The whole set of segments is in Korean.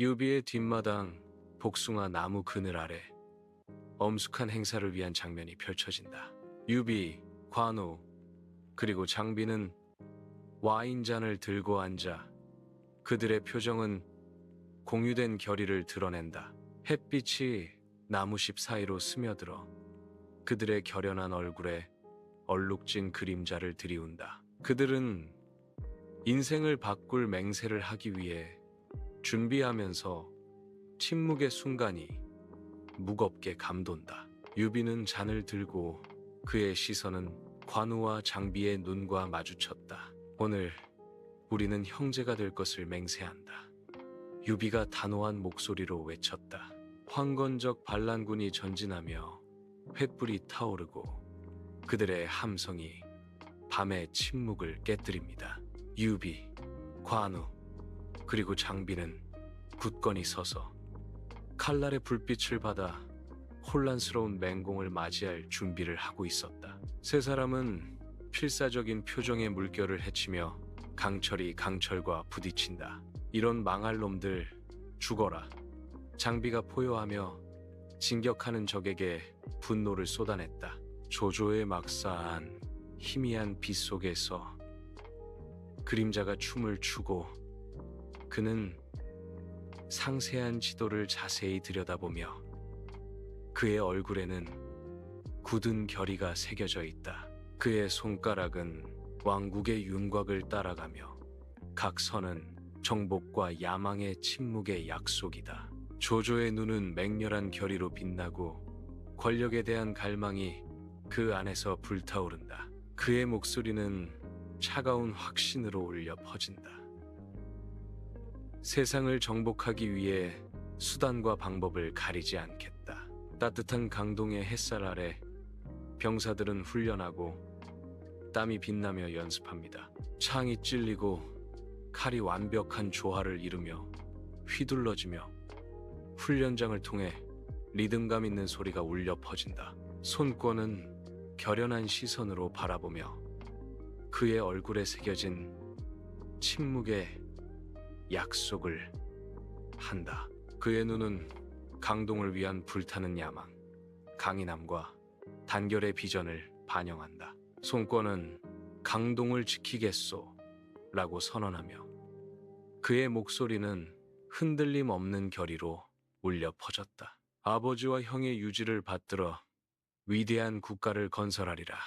유비의 뒷마당 복숭아 나무 그늘 아래 엄숙한 행사를 위한 장면이 펼쳐진다. 유비, 관우, 그리고 장비는 와인잔을 들고 앉아 그들의 표정은 공유된 결의를 드러낸다. 햇빛이 나무십 사이로 스며들어 그들의 결연한 얼굴에 얼룩진 그림자를 들이운다. 그들은 인생을 바꿀 맹세를 하기 위해 준비하면서 침묵의 순간이 무겁게 감돈다. 유비는 잔을 들고 그의 시선은 관우와 장비의 눈과 마주쳤다. 오늘 우리는 형제가 될 것을 맹세한다. 유비가 단호한 목소리로 외쳤다. 황건적 반란군이 전진하며 횃불이 타오르고 그들의 함성이 밤의 침묵을 깨뜨립니다. 유비, 관우, 그리고 장비는 굳건히 서서 칼날의 불빛을 받아 혼란스러운 맹공을 맞이할 준비를 하고 있었다. 세 사람은 필사적인 표정의 물결을 헤치며 강철이 강철과 부딪힌다. 이런 망할 놈들 죽어라. 장비가 포효하며 진격하는 적에게 분노를 쏟아냈다. 조조의 막사한 희미한 빛 속에서 그림자가 춤을 추고 그는 상세한 지도를 자세히 들여다보며 그의 얼굴에는 굳은 결의가 새겨져 있다. 그의 손가락은 왕국의 윤곽을 따라가며 각 선은 정복과 야망의 침묵의 약속이다. 조조의 눈은 맹렬한 결의로 빛나고 권력에 대한 갈망이 그 안에서 불타오른다. 그의 목소리는 차가운 확신으로 울려 퍼진다. 세상을 정복하기 위해 수단과 방법을 가리지 않겠다. 따뜻한 강동의 햇살 아래 병사들은 훈련하고 땀이 빛나며 연습합니다. 창이 찔리고 칼이 완벽한 조화를 이루며 휘둘러지며 훈련장을 통해 리듬감 있는 소리가 울려 퍼진다. 손권은 결연한 시선으로 바라보며 그의 얼굴에 새겨진 침묵의 약속을 한다. 그의 눈은 강동을 위한 불타는 야망, 강인함과 단결의 비전을 반영한다. 손권은 강동을 지키겠소 라고 선언하며 그의 목소리는 흔들림 없는 결의로 울려 퍼졌다. 아버지와 형의 유지를 받들어 위대한 국가를 건설하리라.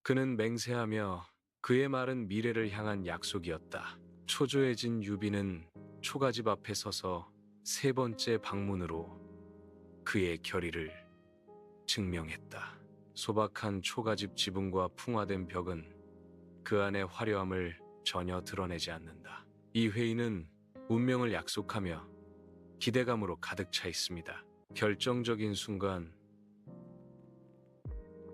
그는 맹세하며 그의 말은 미래를 향한 약속이었다. 초조해진 유비는 초가집 앞에 서서 세 번째 방문으로 그의 결의를 증명했다. 소박한 초가집 지붕과 풍화된 벽은 그 안의 화려함을 전혀 드러내지 않는다. 이 회의는 운명을 약속하며 기대감으로 가득 차 있습니다. 결정적인 순간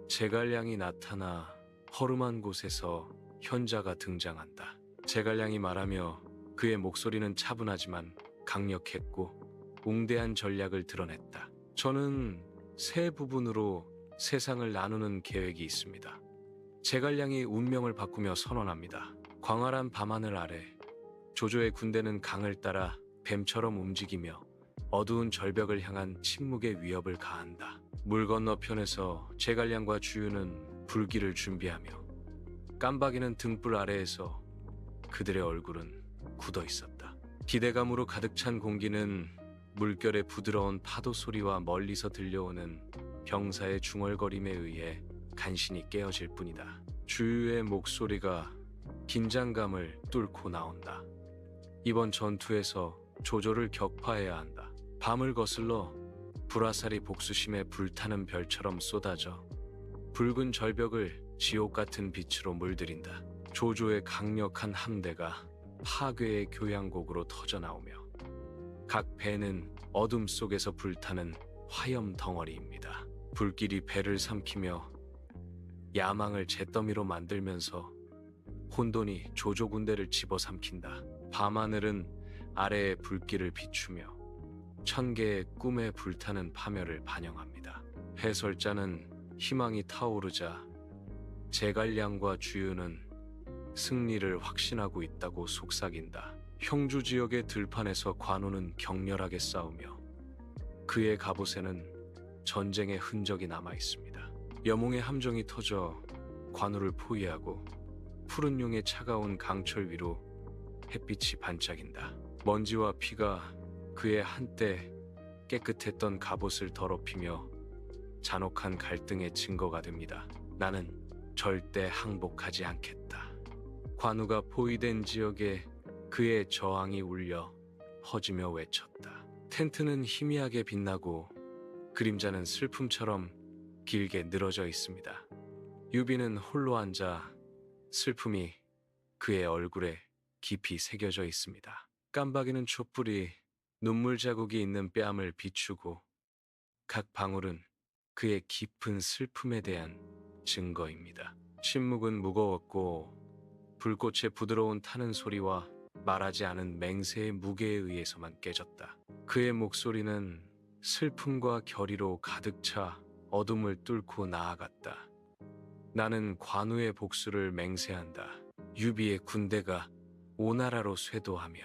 제갈량이 나타나 허름한 곳에서 현자가 등장한다. 제갈량이 말하며 그의 목소리는 차분하지만 강력했고 웅대한 전략을 드러냈다. 저는 세 부분으로 세상을 나누는 계획이 있습니다. 제갈량이 운명을 바꾸며 선언합니다. 광활한 밤하늘 아래 조조의 군대는 강을 따라 뱀처럼 움직이며 어두운 절벽을 향한 침묵의 위협을 가한다. 물 건너편에서 제갈량과 주유는 불길을 준비하며 깜박이는 등불 아래에서 그들의 얼굴은 굳어 있었다. 기대감으로 가득 찬 공기는 물결의 부드러운 파도 소리와 멀리서 들려오는 병사의 중얼거림에 의해 간신히 깨어질 뿐이다. 주유의 목소리가 긴장감을 뚫고 나온다. 이번 전투에서 조조를 격파해야 한다. 밤을 거슬러 불화살이 복수심에 불타는 별처럼 쏟아져 붉은 절벽을 지옥 같은 빛으로 물들인다. 조조의 강력한 함대가 파괴의 교향곡으로 터져나오며 각 배는 어둠 속에서 불타는 화염 덩어리입니다. 불길이 배를 삼키며 야망을 잿더미로 만들면서 혼돈이 조조 군대를 집어삼킨다. 밤하늘은 아래의 불길을 비추며 천 개의 꿈에 불타는 파멸을 반영합니다. 해설자는 희망이 타오르자 제갈량과 주유는 승리를 확신하고 있다고 속삭인다. 형주 지역의 들판에서 관우는 격렬하게 싸우며 그의 갑옷에는 전쟁의 흔적이 남아 있습니다. 여몽의 함정이 터져 관우를 포위하고 푸른 용의 차가운 강철 위로 햇빛이 반짝인다. 먼지와 피가 그의 한때 깨끗했던 갑옷을 더럽히며 잔혹한 갈등의 증거가 됩니다. 나는 절대 항복하지 않겠다. 관우가 포위된 지역에 그의 저항이 울려 퍼지며 외쳤다. 텐트는 희미하게 빛나고 그림자는 슬픔처럼 길게 늘어져 있습니다. 유비는 홀로 앉아 슬픔이 그의 얼굴에 깊이 새겨져 있습니다. 깜박이는 촛불이 눈물 자국이 있는 뺨을 비추고 각 방울은 그의 깊은 슬픔에 대한 증거입니다. 침묵은 무거웠고 불꽃의 부드러운 타는 소리와 말하지 않은 맹세의 무게에 의해서만 깨졌다. 그의 목소리는 슬픔과 결의로 가득 차 어둠을 뚫고 나아갔다. 나는 관우의 복수를 맹세한다. 유비의 군대가 오나라로 쇄도하며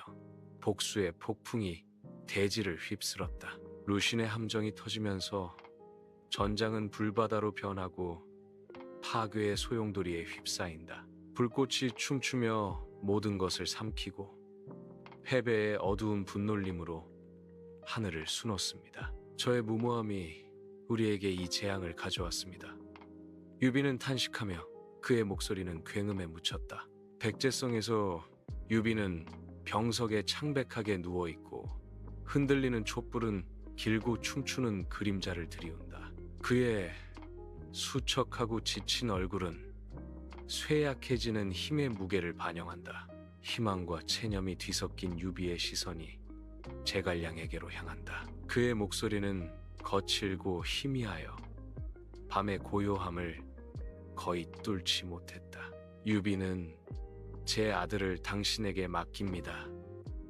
복수의 폭풍이 대지를 휩쓸었다. 루신의 함정이 터지면서 전장은 불바다로 변하고 파괴의 소용돌이에 휩싸인다. 불꽃이 춤추며 모든 것을 삼키고 패배의 어두운 분놀림으로 하늘을 수놓습니다. 저의 무모함이 우리에게 이 재앙을 가져왔습니다. 유비는 탄식하며 그의 목소리는 굉음에 묻혔다. 백제성에서 유비는 병석에 창백하게 누워있고 흔들리는 촛불은 길고 춤추는 그림자를 들이운다. 그의 수척하고 지친 얼굴은 쇠약해지는 힘의 무게를 반영한다. 희망과 체념이 뒤섞인 유비의 시선이 제갈량에게로 향한다. 그의 목소리는 거칠고 희미하여 밤의 고요함을 거의 뚫지 못했다. 유비는 제 아들을 당신에게 맡깁니다.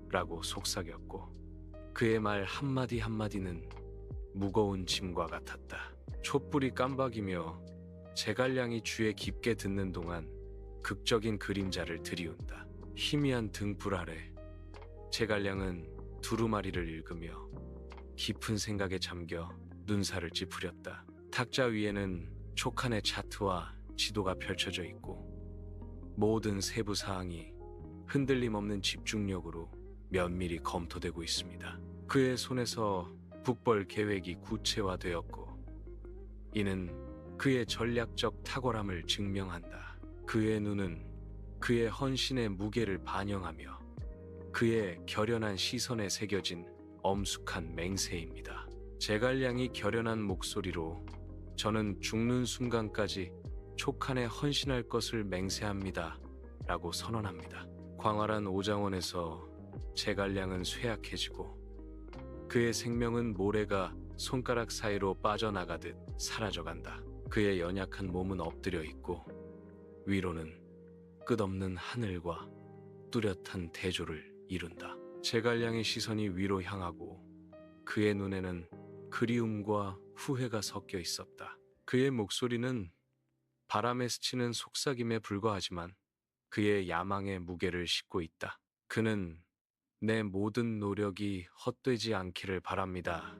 라고 속삭였고 그의 말 한마디 한마디는 무거운 짐과 같았다. 촛불이 깜박이며 제갈량이 쥐에 깊게 듣는 동안 극적인 그림자를 들이운다. 희미한 등불 아래 제갈량은 두루마리를 읽으며 깊은 생각에 잠겨 눈살을 찌푸렸다. 탁자 위에는 촉한의 차트와 지도가 펼쳐져 있고 모든 세부 사항이 흔들림 없는 집중력으로 면밀히 검토되고 있습니다. 그의 손에서 북벌 계획이 구체화되었고 이는 그의 전략적 탁월함을 증명한다. 그의 눈은 그의 헌신의 무게를 반영하며 그의 결연한 시선에 새겨진 엄숙한 맹세입니다. 제갈량이 결연한 목소리로 저는 죽는 순간까지 촉한에 헌신할 것을 맹세합니다. 라고 선언합니다. 광활한 오장원에서 제갈량은 쇠약해지고 그의 생명은 모래가 손가락 사이로 빠져나가듯 사라져간다. 그의 연약한 몸은 엎드려 있고 위로는 끝없는 하늘과 뚜렷한 대조를 이룬다. 제갈량의 시선이 위로 향하고 그의 눈에는 그리움과 후회가 섞여 있었다. 그의 목소리는 바람에 스치는 속삭임에 불과하지만 그의 야망의 무게를 싣고 있다. 그는 내 모든 노력이 헛되지 않기를 바랍니다.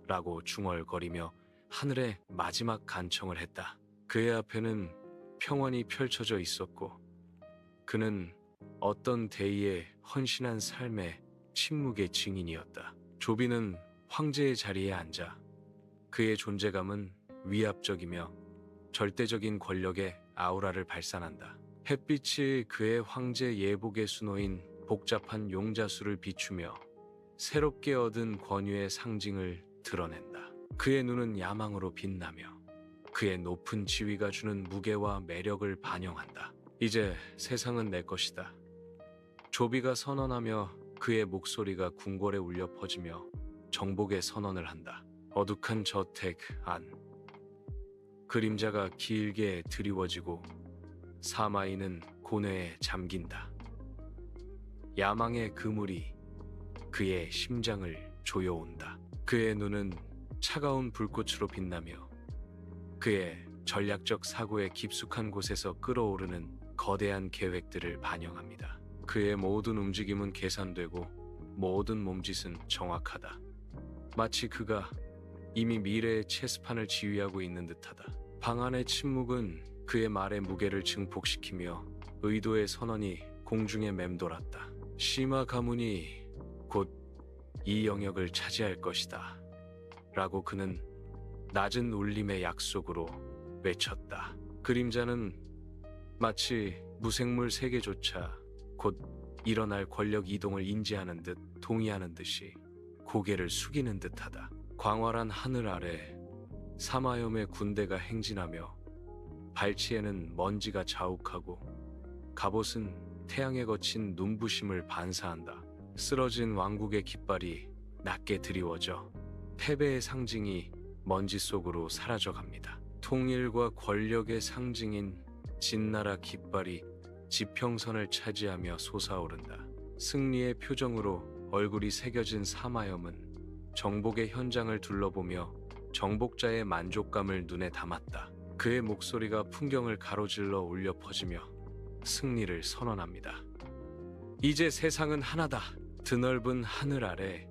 라고 중얼거리며 하늘의 마지막 간청을 했다. 그의 앞에는 평원이 펼쳐져 있었고 그는 어떤 대의에 헌신한 삶의 침묵의 증인이었다. 조비는 황제의 자리에 앉아 그의 존재감은 위압적이며 절대적인 권력의 아우라를 발산한다. 햇빛이 그의 황제 예복에 수놓인 복잡한 용자수를 비추며 새롭게 얻은 권위의 상징을 드러낸다. 그의 눈은 야망으로 빛나며 그의 높은 지위가 주는 무게와 매력을 반영한다. 이제 세상은 내 것이다. 조비가 선언하며 그의 목소리가 궁궐에 울려 퍼지며 정복의 선언을 한다. 어둑한 저택 안 그림자가 길게 드리워지고 사마이는 고뇌에 잠긴다. 야망의 그물이 그의 심장을 조여온다. 그의 눈은 차가운 불꽃으로 빛나며 그의 전략적 사고의 깊숙한 곳에서 끓어오르는 거대한 계획들을 반영합니다. 그의 모든 움직임은 계산되고 모든 몸짓은 정확하다. 마치 그가 이미 미래의 체스판을 지휘하고 있는 듯하다. 방 안의 침묵은 그의 말의 무게를 증폭시키며 의도의 선언이 공중에 맴돌았다. 시마 가문이 곧 이 영역을 차지할 것이다. 라고 그는 낮은 울림의 약속으로 외쳤다. 그림자는 마치 무생물 세계조차 곧 일어날 권력 이동을 인지하는 듯 동의하는 듯이 고개를 숙이는 듯하다. 광활한 하늘 아래 사마염의 군대가 행진하며 발치에는 먼지가 자욱하고 갑옷은 태양에 거친 눈부심을 반사한다. 쓰러진 왕국의 깃발이 낮게 드리워져 패배의 상징이 먼지 속으로 사라져갑니다. 통일과 권력의 상징인 진나라 깃발이 지평선을 차지하며 솟아오른다. 승리의 표정으로 얼굴이 새겨진 사마염은 정복의 현장을 둘러보며 정복자의 만족감을 눈에 담았다. 그의 목소리가 풍경을 가로질러 울려 퍼지며 승리를 선언합니다. 이제 세상은 하나다. 드넓은 하늘 아래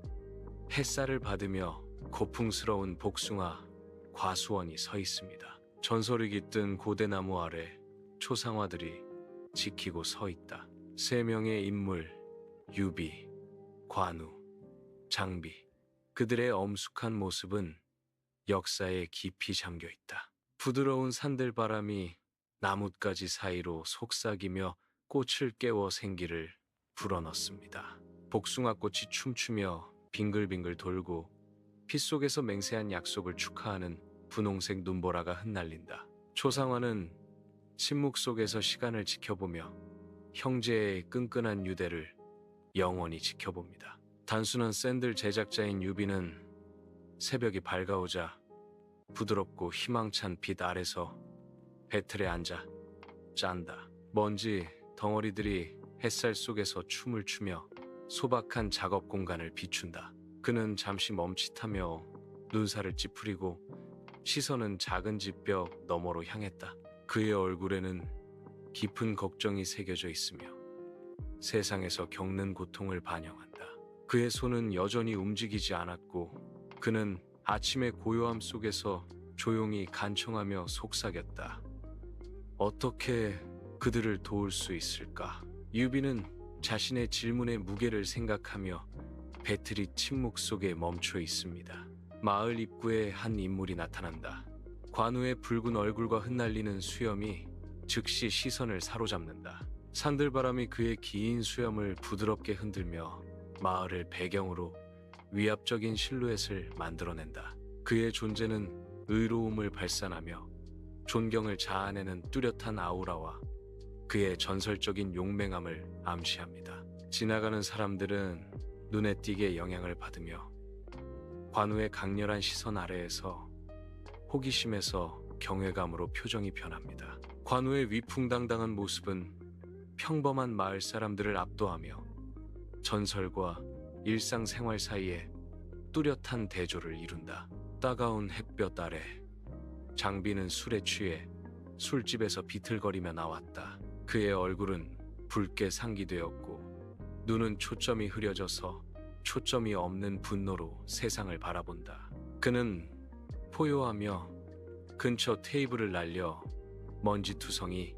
햇살을 받으며 고풍스러운 복숭아 과수원이 서 있습니다. 전설이 깃든 고대나무 아래 초상화들이 지키고 서 있다. 세 명의 인물, 유비, 관우, 장비. 그들의 엄숙한 모습은 역사에 깊이 잠겨 있다. 부드러운 산들바람이 나뭇가지 사이로 속삭이며 꽃을 깨워 생기를 불어넣습니다. 복숭아꽃이 춤추며 빙글빙글 돌고 피 속에서 맹세한 약속을 축하하는 분홍색 눈보라가 흩날린다. 초상화는 침묵 속에서 시간을 지켜보며 형제의 끈끈한 유대를 영원히 지켜봅니다. 단순한 샌들 제작자인 유비는 새벽이 밝아오자 부드럽고 희망찬 빛 아래서 배틀에 앉아 짠다. 먼지 덩어리들이 햇살 속에서 춤을 추며 소박한 작업 공간을 비춘다. 그는 잠시 멈칫하며 눈살을 찌푸리고 시선은 작은 집벽 너머로 향했다. 그의 얼굴에는 깊은 걱정이 새겨져 있으며 세상에서 겪는 고통을 반영한다. 그의 손은 여전히 움직이지 않았고 그는 아침의 고요함 속에서 조용히 간청하며 속삭였다. 어떻게 그들을 도울 수 있을까? 유비는 자신의 질문의 무게를 생각하며 배틀이 침묵 속에 멈춰 있습니다. 마을 입구에 한 인물이 나타난다. 관우의 붉은 얼굴과 흩날리는 수염이 즉시 시선을 사로잡는다. 산들바람이 그의 긴 수염을 부드럽게 흔들며 마을을 배경으로 위압적인 실루엣을 만들어낸다. 그의 존재는 의로움을 발산하며 존경을 자아내는 뚜렷한 아우라와 그의 전설적인 용맹함을 암시합니다. 지나가는 사람들은 눈에 띄게 영향을 받으며 관우의 강렬한 시선 아래에서 호기심에서 경외감으로 표정이 변합니다. 관우의 위풍당당한 모습은 평범한 마을 사람들을 압도하며 전설과 일상생활 사이에 뚜렷한 대조를 이룬다. 따가운 햇볕 아래 장비는 술에 취해 술집에서 비틀거리며 나왔다. 그의 얼굴은 붉게 상기되었고 눈은 초점이 흐려져서 초점이 없는 분노로 세상을 바라본다. 그는 포효하며 근처 테이블을 날려 먼지투성이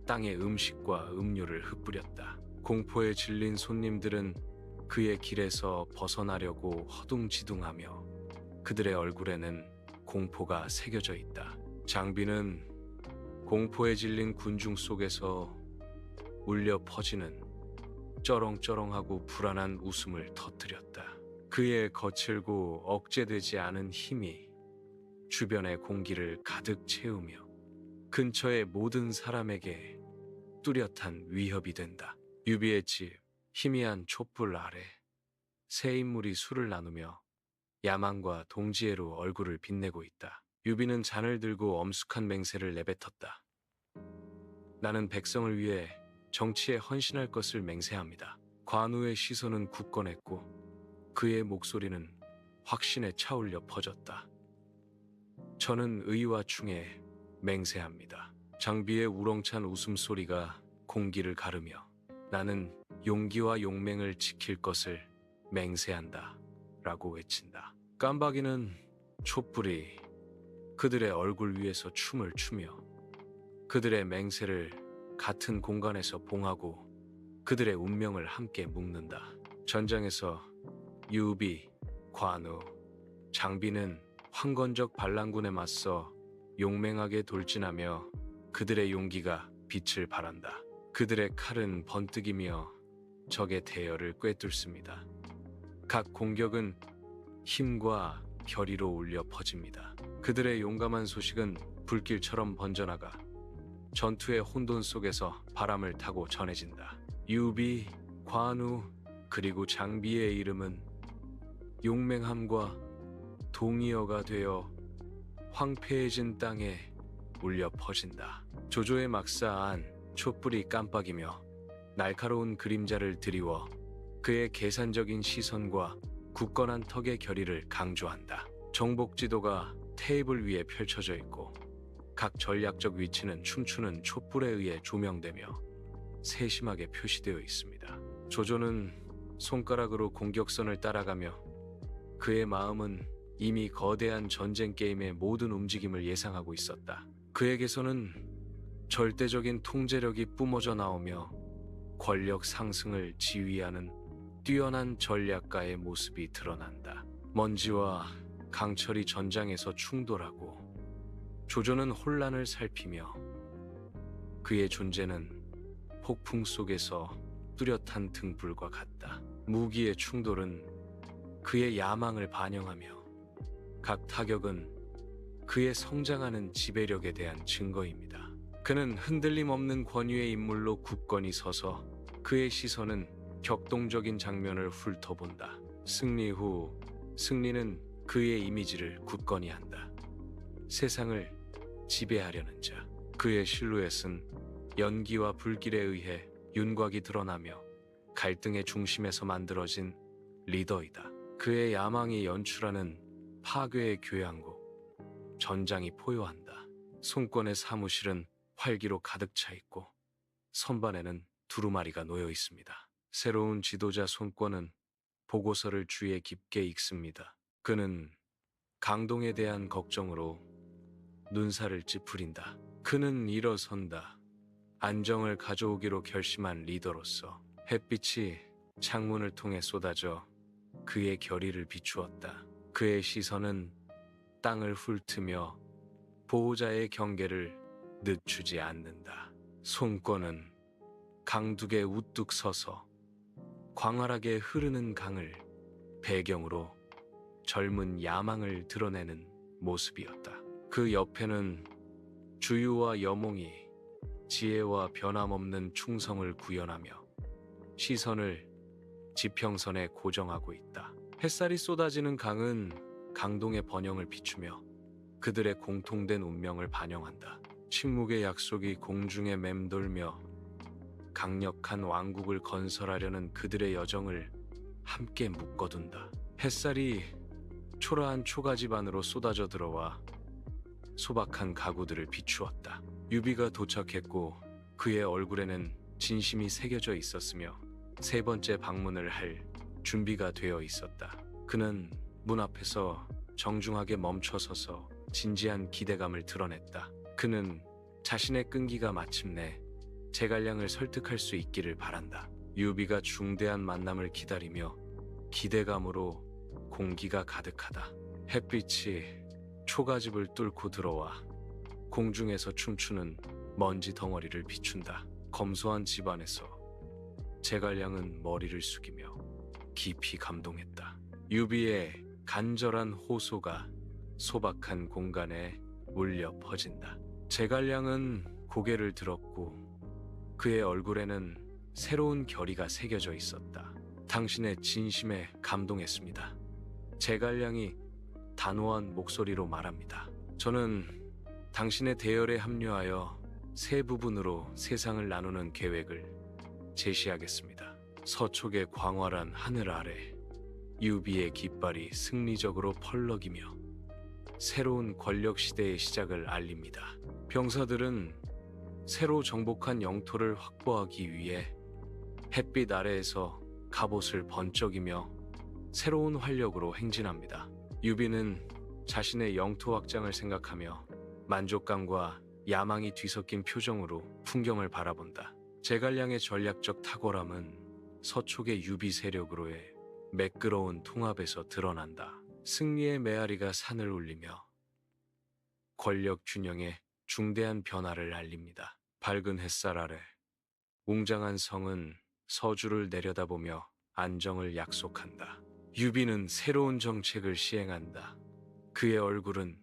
땅에 음식과 음료를 흩뿌렸다. 공포에 질린 손님들은 그의 길에서 벗어나려고 허둥지둥하며 그들의 얼굴에는 공포가 새겨져 있다. 장비는 공포에 질린 군중 속에서 울려 퍼지는 쩌렁쩌렁하고 불안한 웃음을 터뜨렸다. 그의 거칠고 억제되지 않은 힘이 주변의 공기를 가득 채우며 근처의 모든 사람에게 뚜렷한 위협이 된다. 유비의 집, 희미한 촛불 아래 세 인물이 술을 나누며 야망과 동지애로 얼굴을 빛내고 있다. 유비는 잔을 들고 엄숙한 맹세를 내뱉었다. 나는 백성을 위해 정치에 헌신할 것을 맹세합니다. 관우의 시선은 굳건했고 그의 목소리는 확신에 차올려 퍼졌다. 저는 의와 충에 맹세합니다. 장비의 우렁찬 웃음소리가 공기를 가르며 나는 용기와 용맹을 지킬 것을 맹세한다 라고 외친다. 깜박이는 촛불이 그들의 얼굴 위에서 춤을 추며 그들의 맹세를 같은 공간에서 봉하고 그들의 운명을 함께 묶는다. 전장에서 유비, 관우, 장비는 황건적 반란군에 맞서 용맹하게 돌진하며 그들의 용기가 빛을 발한다. 그들의 칼은 번뜩이며 적의 대열을 꿰뚫습니다. 각 공격은 힘과 결의로 울려 퍼집니다. 그들의 용감한 소식은 불길처럼 번져나가 전투의 혼돈 속에서 바람을 타고 전해진다. 유비, 관우, 그리고 장비의 이름은 용맹함과 동의어가 되어 황폐해진 땅에 울려 퍼진다. 조조의 막사 안 촛불이 깜빡이며 날카로운 그림자를 드리워 그의 계산적인 시선과 굳건한 턱의 결의를 강조한다. 정복 지도가 테이블 위에 펼쳐져 있고 각 전략적 위치는 춤추는 촛불에 의해 조명되며 세심하게 표시되어 있습니다. 조조는 손가락으로 공격선을 따라가며 그의 마음은 이미 거대한 전쟁 게임의 모든 움직임을 예상하고 있었다. 그에게서는 절대적인 통제력이 뿜어져 나오며 권력 상승을 지휘하는 뛰어난 전략가의 모습이 드러난다. 먼지와 강철이 전장에서 충돌하고 조조는 혼란을 살피며 그의 존재는 폭풍 속에서 뚜렷한 등불과 같다. 무기의 충돌은 그의 야망을 반영하며 각 타격은 그의 성장하는 지배력에 대한 증거입니다. 그는 흔들림 없는 권위의 인물로 굳건히 서서 그의 시선은 격동적인 장면을 훑어본다. 승리 후 승리는 그의 이미지를 굳건히 한다. 세상을 지배하려는 자. 그의 실루엣은 연기와 불길에 의해 윤곽이 드러나며 갈등의 중심에서 만들어진 리더이다. 그의 야망이 연출하는 파괴의 교향곡, 전장이 포효한다. 손권의 사무실은 활기로 가득 차 있고 선반에는 두루마리가 놓여 있습니다. 새로운 지도자 손권은 보고서를 주위에 깊게 읽습니다. 그는 강동에 대한 걱정으로 눈살을 찌푸린다. 그는 일어선다. 안정을 가져오기로 결심한 리더로서 햇빛이 창문을 통해 쏟아져 그의 결의를 비추었다. 그의 시선은 땅을 훑으며 보호자의 경계를 늦추지 않는다. 손권은 강둑에 우뚝 서서 광활하게 흐르는 강을 배경으로 젊은 야망을 드러내는 모습이었다. 그 옆에는 주유와 여몽이 지혜와 변함없는 충성을 구현하며 시선을 지평선에 고정하고 있다. 햇살이 쏟아지는 강은 강동의 번영을 비추며 그들의 공통된 운명을 반영한다. 침묵의 약속이 공중에 맴돌며 강력한 왕국을 건설하려는 그들의 여정을 함께 묶어둔다. 햇살이 초라한 초가집 안으로 쏟아져 들어와 소박한 가구들을 비추었다. 유비가 도착했고 그의 얼굴에는 진심이 새겨져 있었으며 세 번째 방문을 할 준비가 되어 있었다. 그는 문 앞에서 정중하게 멈춰서서 진지한 기대감을 드러냈다. 그는 자신의 끈기가 마침내 제갈량을 설득할 수 있기를 바란다. 유비가 중대한 만남을 기다리며 기대감으로 공기가 가득하다. 햇빛이 초가집을 뚫고 들어와 공중에서 춤추는 먼지 덩어리를 비춘다. 검소한 집안에서 제갈량은 머리를 숙이며 깊이 감동했다. 유비의 간절한 호소가 소박한 공간에 울려 퍼진다. 제갈량은 고개를 들었고 그의 얼굴에는 새로운 결의가 새겨져 있었다. 당신의 진심에 감동했습니다. 제갈량이 단호한 목소리로 말합니다. 저는 당신의 대열에 합류하여 세 부분으로 세상을 나누는 계획을 제시하겠습니다. 서촉의 광활한 하늘 아래 유비의 깃발이 승리적으로 펄럭이며 새로운 권력 시대의 시작을 알립니다. 병사들은 새로 정복한 영토를 확보하기 위해 햇빛 아래에서 갑옷을 번쩍이며 새로운 활력으로 행진합니다. 유비는 자신의 영토 확장을 생각하며 만족감과 야망이 뒤섞인 표정으로 풍경을 바라본다. 제갈량의 전략적 탁월함은 서촉의 유비 세력으로의 매끄러운 통합에서 드러난다. 승리의 메아리가 산을 울리며 권력 균형에 중대한 변화를 알립니다. 밝은 햇살 아래 웅장한 성은 서주를 내려다보며 안정을 약속한다. 유비는 새로운 정책을 시행한다. 그의 얼굴은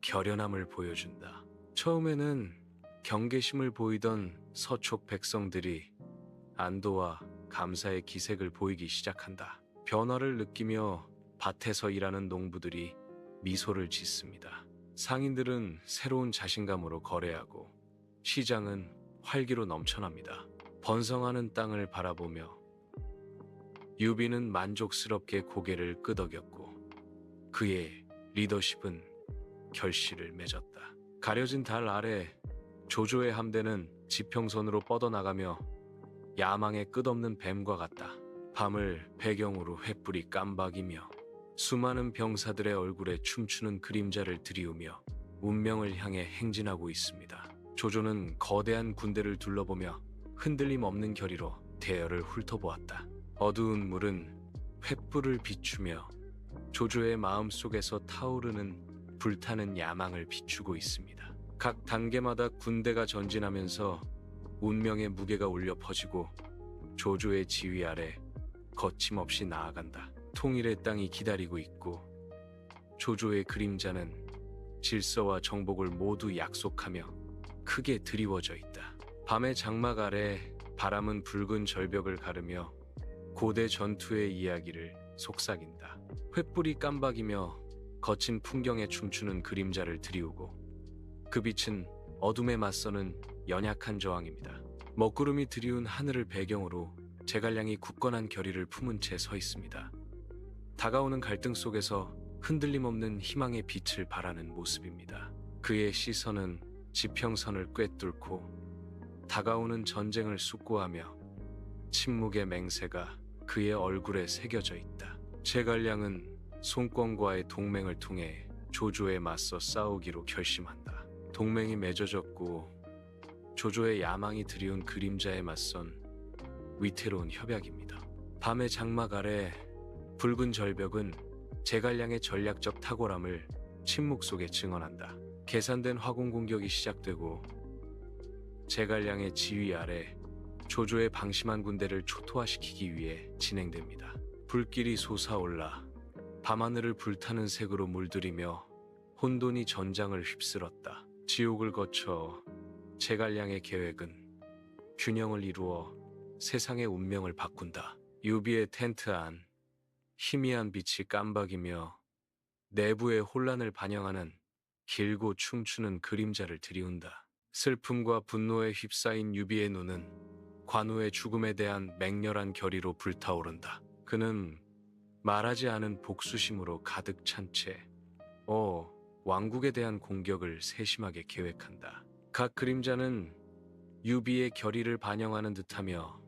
결연함을 보여준다. 처음에는 경계심을 보이던 서촉 백성들이 안도와 감사의 기색을 보이기 시작한다. 변화를 느끼며 밭에서 일하는 농부들이 미소를 짓습니다. 상인들은 새로운 자신감으로 거래하고 시장은 활기로 넘쳐납니다. 번성하는 땅을 바라보며 유비는 만족스럽게 고개를 끄덕였고 그의 리더십은 결실을 맺었다. 가려진 달 아래 조조의 함대는 지평선으로 뻗어나가며 야망의 끝없는 뱀과 같다. 밤을 배경으로 횃불이 깜박이며 수많은 병사들의 얼굴에 춤추는 그림자를 드리우며 운명을 향해 행진하고 있습니다. 조조는 거대한 군대를 둘러보며 흔들림 없는 결의로 대열을 훑어보았다. 어두운 물은 횃불을 비추며 조조의 마음속에서 타오르는 불타는 야망을 비추고 있습니다. 각 단계마다 군대가 전진하면서 운명의 무게가 울려 퍼지고 조조의 지휘 아래 거침없이 나아간다. 통일의 땅이 기다리고 있고 조조의 그림자는 질서와 정복을 모두 약속하며 크게 드리워져 있다. 밤의 장막 아래 바람은 붉은 절벽을 가르며 고대 전투의 이야기를 속삭인다. 횃불이 깜박이며 거친 풍경에 춤추는 그림자를 드리우고 그 빛은 어둠에 맞서는 연약한 저항입니다. 먹구름이 드리운 하늘을 배경으로 제갈량이 굳건한 결의를 품은 채 서 있습니다. 다가오는 갈등 속에서 흔들림 없는 희망의 빛을 발하는 모습입니다. 그의 시선은 지평선을 꿰뚫고 다가오는 전쟁을 숙고하며 침묵의 맹세가 그의 얼굴에 새겨져 있다. 제갈량은 송권과의 동맹을 통해 조조에 맞서 싸우기로 결심한다. 동맹이 맺어졌고 조조의 야망이 드리운 그림자에 맞선 위태로운 협약입니다. 밤의 장막 아래 붉은 절벽은 제갈량의 전략적 탁월함을 침묵 속에 증언한다. 계산된 화공 공격이 시작되고 제갈량의 지휘 아래 조조의 방심한 군대를 초토화시키기 위해 진행됩니다. 불길이 솟아올라 밤하늘을 불타는 색으로 물들이며 혼돈이 전장을 휩쓸었다. 지옥을 거쳐 제갈량의 계획은 균형을 이루어 세상의 운명을 바꾼다. 유비의 텐트 안 희미한 빛이 깜박이며 내부의 혼란을 반영하는 길고 춤추는 그림자를 드리운다. 슬픔과 분노에 휩싸인 유비의 눈은 관우의 죽음에 대한 맹렬한 결의로 불타오른다. 그는 말하지 않은 복수심으로 가득 찬 채 왕국에 대한 공격을 세심하게 계획한다. 각 그림자는 유비의 결의를 반영하는 듯하며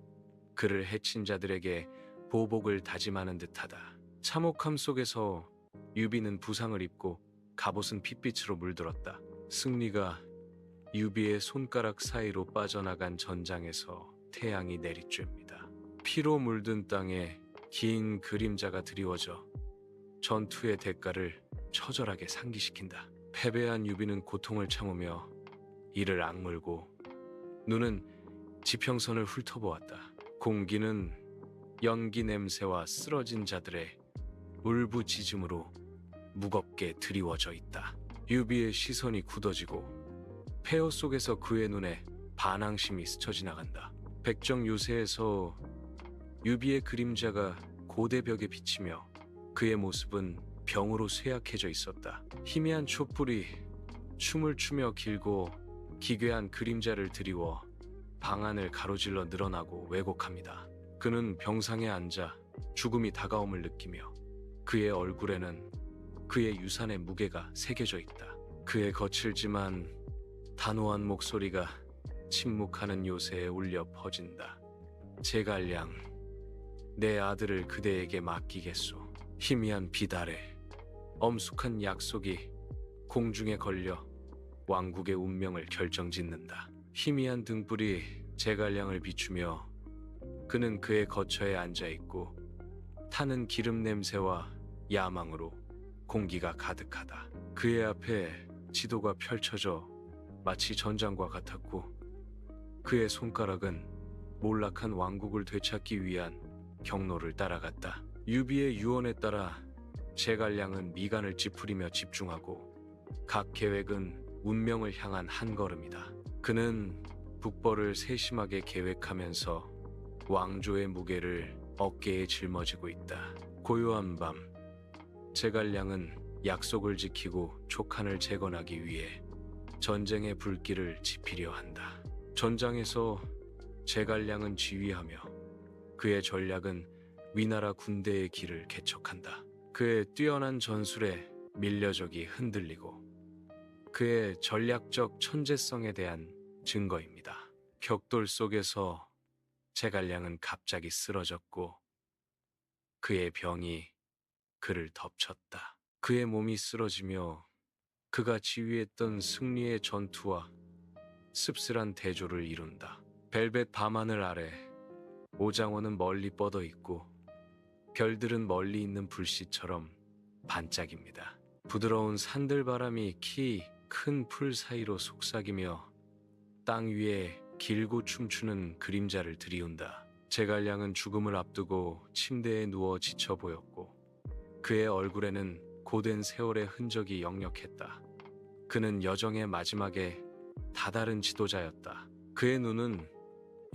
그를 해친 자들에게 보복을 다짐하는 듯하다. 참혹함 속에서 유비는 부상을 입고 갑옷은 핏빛으로 물들었다. 승리가 유비의 손가락 사이로 빠져나간 전장에서 태양이 내리쬐입니다. 피로 물든 땅에 긴 그림자가 드리워져 전투의 대가를 처절하게 상기시킨다. 패배한 유비는 고통을 참으며 이를 악물고 눈은 지평선을 훑어보았다. 공기는 연기 냄새와 쓰러진 자들의 울부짖음으로 무겁게 드리워져 있다. 유비의 시선이 굳어지고 폐허 속에서 그의 눈에 반항심이 스쳐 지나간다. 백정 요새에서 유비의 그림자가 고대벽에 비치며 그의 모습은 병으로 쇠약해져 있었다. 희미한 촛불이 춤을 추며 길고 기괴한 그림자를 드리워 방안을 가로질러 늘어나고 왜곡합니다. 그는 병상에 앉아 죽음이 다가옴을 느끼며 그의 얼굴에는 그의 유산의 무게가 새겨져 있다. 그의 거칠지만 단호한 목소리가 침묵하는 요새에 울려 퍼진다. 제갈량, 내 아들을 그대에게 맡기겠소. 희미한 빛 아래 엄숙한 약속이 공중에 걸려 왕국의 운명을 결정짓는다. 희미한 등불이 제갈량을 비추며 그는 그의 거처에 앉아 있고 타는 기름 냄새와 야망으로 공기가 가득하다. 그의 앞에 지도가 펼쳐져 마치 전장과 같았고 그의 손가락은 몰락한 왕국을 되찾기 위한 경로를 따라갔다. 유비의 유언에 따라 제갈량은 미간을 찌푸리며 집중하고 각 계획은 운명을 향한 한 걸음이다. 그는 북벌을 세심하게 계획하면서 왕조의 무게를 어깨에 짊어지고 있다. 고요한 밤, 제갈량은 약속을 지키고 촉한을 재건하기 위해 전쟁의 불길을 지피려 한다. 전장에서 제갈량은 지휘하며 그의 전략은 위나라 군대의 길을 개척한다. 그의 뛰어난 전술에 밀려적이 흔들리고 그의 전략적 천재성에 대한 증거입니다. 벽돌 속에서 제갈량은 갑자기 쓰러졌고 그의 병이 그를 덮쳤다. 그의 몸이 쓰러지며 그가 지휘했던 승리의 전투와 씁쓸한 대조를 이룬다. 벨벳 밤하늘 아래 오장원은 멀리 뻗어 있고 별들은 멀리 있는 불씨처럼 반짝입니다. 부드러운 산들바람이 키 큰 풀 사이로 속삭이며 땅 위에 길고 춤추는 그림자를 들이운다. 제갈량은 죽음을 앞두고 침대에 누워 지쳐 보였고 그의 얼굴에는 고된 세월의 흔적이 역력했다. 그는 여정의 마지막에 다다른 지도자였다. 그의 눈은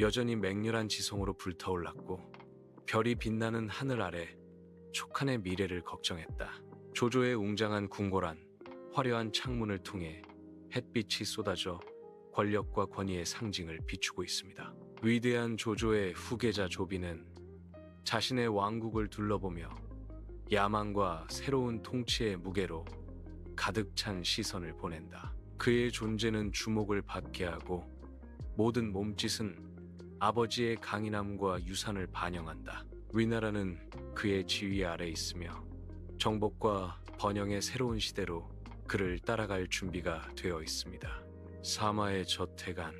여전히 맹렬한 지성으로 불타올랐고 별이 빛나는 하늘 아래 촉한의 미래를 걱정했다. 조조의 웅장한 궁궐안, 화려한 창문을 통해 햇빛이 쏟아져 권력과 권위의 상징을 비추고 있습니다. 위대한 조조의 후계자 조비는 자신의 왕국을 둘러보며 야망과 새로운 통치의 무게로 가득 찬 시선을 보낸다. 그의 존재는 주목을 받게 하고 모든 몸짓은 아버지의 강인함과 유산을 반영한다. 위나라는 그의 지휘 아래 있으며 정복과 번영의 새로운 시대로 그를 따라갈 준비가 되어 있습니다. 사마의 저택안,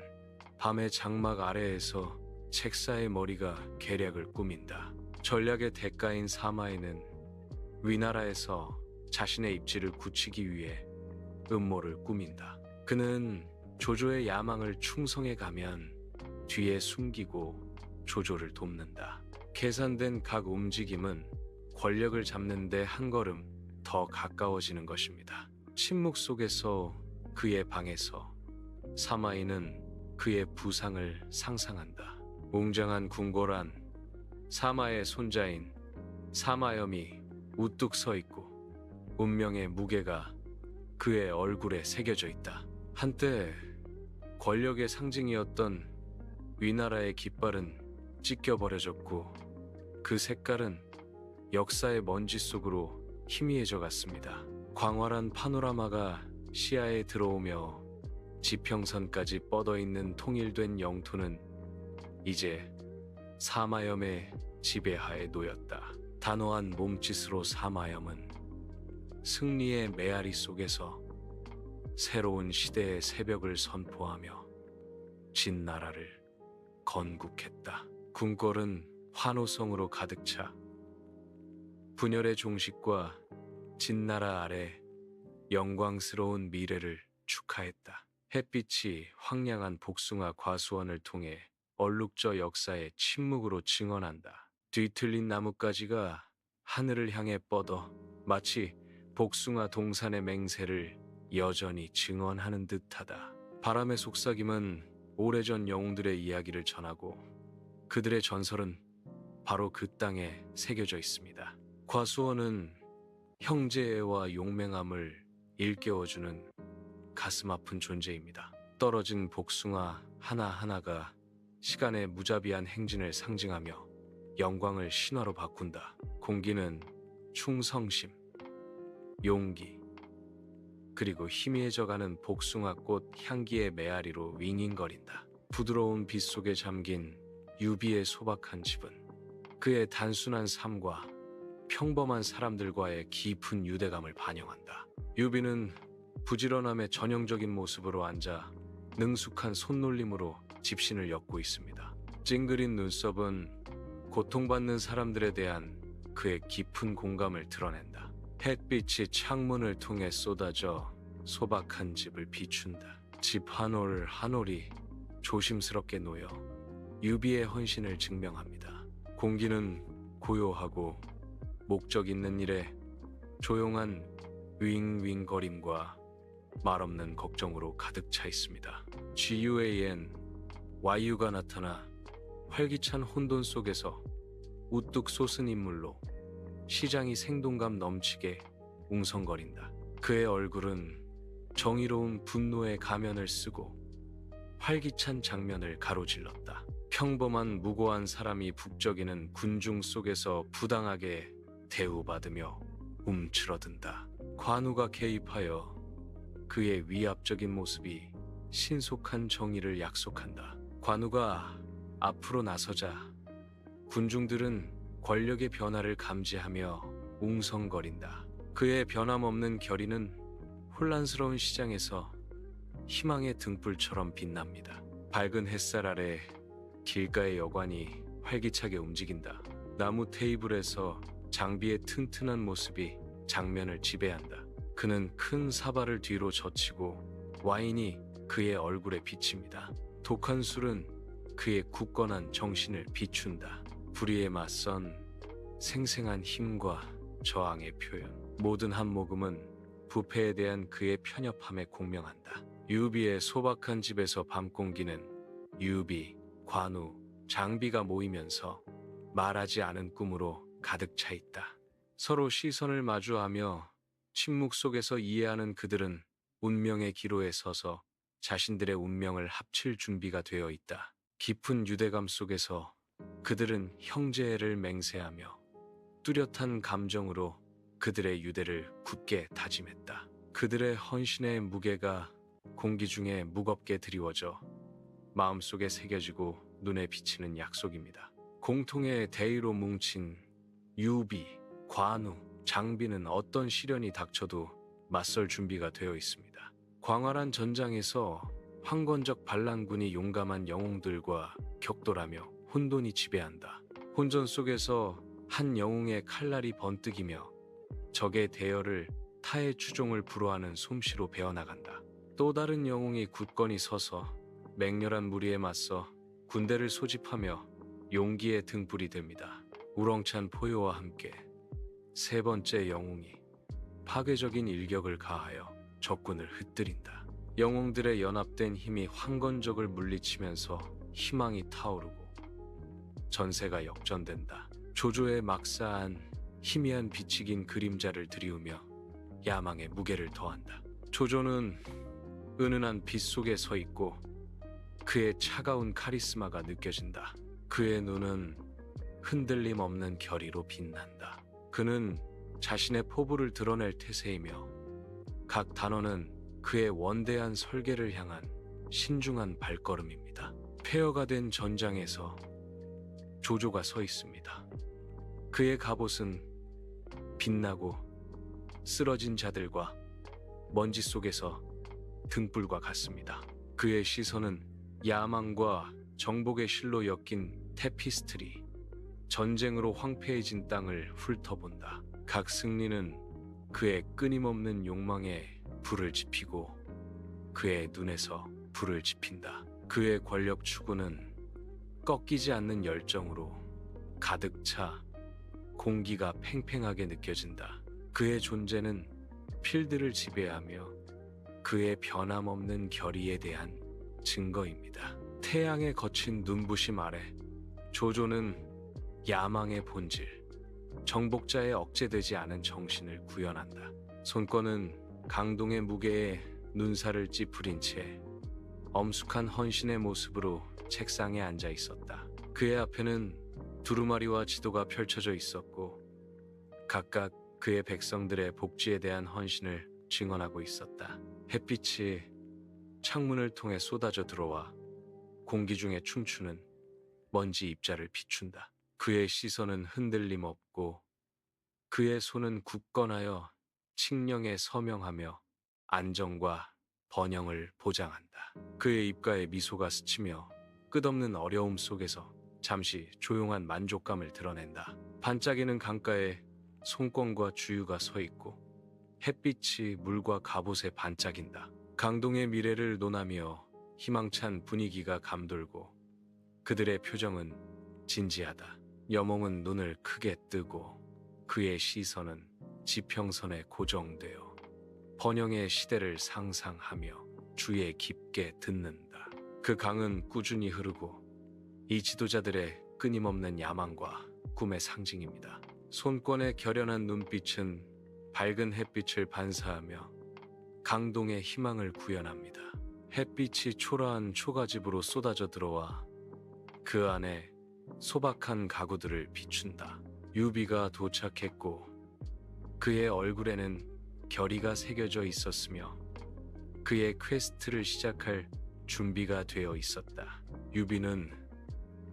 밤의 장막 아래에서 책사의 머리가 계략을 꾸민다. 전략의 대가인 사마에는 위나라에서 자신의 입지를 굳히기 위해 음모를 꾸민다. 그는 조조의 야망을 충성해 가면 뒤에 숨기고 조조를 돕는다. 계산된 각 움직임은 권력을 잡는 데 한 걸음 더 가까워지는 것입니다. 침묵 속에서 그의 방에서 사마이는 그의 부상을 상상한다. 웅장한 궁궐안, 사마의 손자인 사마염이 우뚝 서 있고 운명의 무게가 그의 얼굴에 새겨져 있다. 한때 권력의 상징이었던 위나라의 깃발은 찢겨버려졌고 그 색깔은 역사의 먼지 속으로 희미해져 갔습니다. 광활한 파노라마가 시야에 들어오며 지평선까지 뻗어있는 통일된 영토는 이제 사마염의 지배하에 놓였다. 단호한 몸짓으로 사마염은 승리의 메아리 속에서 새로운 시대의 새벽을 선포하며 진나라를 건국했다. 궁궐은 환호성으로 가득 차 분열의 종식과 진나라 아래 영광스러운 미래를 축하했다. 햇빛이 황량한 복숭아 과수원을 통해 얼룩져 역사의 침묵으로 증언한다. 뒤틀린 나뭇가지가 하늘을 향해 뻗어 마치 복숭아 동산의 맹세를 여전히 증언하는 듯하다. 바람의 속삭임은 오래전 영웅들의 이야기를 전하고 그들의 전설은 바로 그 땅에 새겨져 있습니다. 과수원은 형제애와 용맹함을 일깨워주는 가슴 아픈 존재입니다. 떨어진 복숭아 하나하나가 시간의 무자비한 행진을 상징하며 영광을 신화로 바꾼다. 공기는 충성심, 용기, 그리고 희미해져가는 복숭아꽃 향기의 메아리로 윙윙거린다. 부드러운 빛 속에 잠긴 유비의 소박한 집은 그의 단순한 삶과 평범한 사람들과의 깊은 유대감을 반영한다. 유비는 부지런함의 전형적인 모습으로 앉아 능숙한 손놀림으로 집신을 엮고 있습니다. 찡그린 눈썹은 고통받는 사람들에 대한 그의 깊은 공감을 드러낸다. 햇빛이 창문을 통해 쏟아져 소박한 집을 비춘다. 집 한 올 한 올이 조심스럽게 놓여 유비의 헌신을 증명합니다. 공기는 고요하고 목적 있는 일에 조용한 윙윙거림과 말없는 걱정으로 가득 차 있습니다. GUAN YU가 나타나 활기찬 혼돈 속에서 우뚝 솟은 인물로 시장이 생동감 넘치게 웅성거린다. 그의 얼굴은 정의로운 분노의 가면을 쓰고 활기찬 장면을 가로질렀다. 평범한 무고한 사람이 북적이는 군중 속에서 부당하게 대우받으며 움츠러든다. 관우가 개입하여 그의 위압적인 모습이 신속한 정의를 약속한다. 관우가 앞으로 나서자 군중들은 권력의 변화를 감지하며 웅성거린다. 그의 변함없는 결의는 혼란스러운 시장에서 희망의 등불처럼 빛납니다. 밝은 햇살 아래 길가의 여관이 활기차게 움직인다. 나무 테이블에서 장비의 튼튼한 모습이 장면을 지배한다. 그는 큰 사발을 뒤로 젖히고 와인이 그의 얼굴에 비칩니다. 독한 술은 그의 굳건한 정신을 비춘다. 불의에 맞선 생생한 힘과 저항의 표현. 모든 한 모금은 부패에 대한 그의 편협함에 공명한다. 유비의 소박한 집에서 밤 공기는 유비, 관우, 장비가 모이면서 말하지 않은 꿈으로 가득 차 있다. 서로 시선을 마주하며 침묵 속에서 이해하는 그들은 운명의 기로에 서서 자신들의 운명을 합칠 준비가 되어 있다. 깊은 유대감 속에서 그들은 형제를 맹세하며 뚜렷한 감정으로 그들의 유대를 굳게 다짐했다. 그들의 헌신의 무게가 공기 중에 무겁게 드리워져 마음속에 새겨지고 눈에 비치는 약속입니다. 공통의 대의로 뭉친 유비, 관우, 장비는 어떤 시련이 닥쳐도 맞설 준비가 되어 있습니다. 광활한 전장에서 황건적 반란군이 용감한 영웅들과 격돌하며 혼돈이 지배한다. 혼전 속에서 한 영웅의 칼날이 번뜩이며 적의 대열을 타의 추종을 불허하는 솜씨로 베어나간다. 또 다른 영웅이 굳건히 서서 맹렬한 무리에 맞서 군대를 소집하며 용기의 등불이 됩니다. 우렁찬 포효와 함께 세 번째 영웅이 파괴적인 일격을 가하여 적군을 흩뜨린다. 영웅들의 연합된 힘이 황건적을 물리치면서 희망이 타오르고 전세가 역전된다. 조조의 막사한 희미한 빛이 긴 그림자를 들이우며 야망의 무게를 더한다. 조조는 은은한 빛 속에 서 있고 그의 차가운 카리스마가 느껴진다. 그의 눈은 흔들림 없는 결의로 빛난다. 그는 자신의 포부를 드러낼 태세이며 각 단어는 그의 원대한 설계를 향한 신중한 발걸음입니다. 폐허가 된 전장에서 조조가 서 있습니다. 그의 갑옷은 빛나고 쓰러진 자들과 먼지 속에서 등불과 같습니다. 그의 시선은 야망과 정복의 실로 엮인 테피스트리, 전쟁으로 황폐해진 땅을 훑어본다. 각 승리는 그의 끊임없는 욕망에 불을 지피고 그의 눈에서 불을 지핀다. 그의 권력 추구는 꺾이지 않는 열정으로 가득 차 공기가 팽팽하게 느껴진다. 그의 존재는 필드를 지배하며 그의 변함없는 결의에 대한 증거입니다. 태양의 거친 눈부심 아래 조조는 야망의 본질, 정복자의 억제되지 않은 정신을 구현한다. 손권은 강동의 무게에 눈살을 찌푸린 채 엄숙한 헌신의 모습으로 책상에 앉아 있었다. 그의 앞에는 두루마리와 지도가 펼쳐져 있었고 각각 그의 백성들의 복지에 대한 헌신을 증언하고 있었다. 햇빛이 창문을 통해 쏟아져 들어와 공기 중에 춤추는 먼지 입자를 비춘다. 그의 시선은 흔들림 없고 그의 손은 굳건하여 칙령에 서명하며 안정과 번영을 보장한다. 그의 입가에 미소가 스치며 끝없는 어려움 속에서 잠시 조용한 만족감을 드러낸다. 반짝이는 강가에 송권과 주유가 서 있고 햇빛이 물과 갑옷에 반짝인다. 강동의 미래를 논하며 희망찬 분위기가 감돌고 그들의 표정은 진지하다. 여몽은 눈을 크게 뜨고 그의 시선은 지평선에 고정되어 번영의 시대를 상상하며 주에 깊게 듣는다. 그 강은 꾸준히 흐르고 이 지도자들의 끊임없는 야망과 꿈의 상징입니다. 손권의 결연한 눈빛은 밝은 햇빛을 반사하며 강동의 희망을 구현합니다. 햇빛이 초라한 초가집으로 쏟아져 들어와 그 안에 소박한 가구들을 비춘다. 유비가 도착했고 그의 얼굴에는 결의가 새겨져 있었으며 그의 퀘스트를 시작할 준비가 되어 있었다. 유비는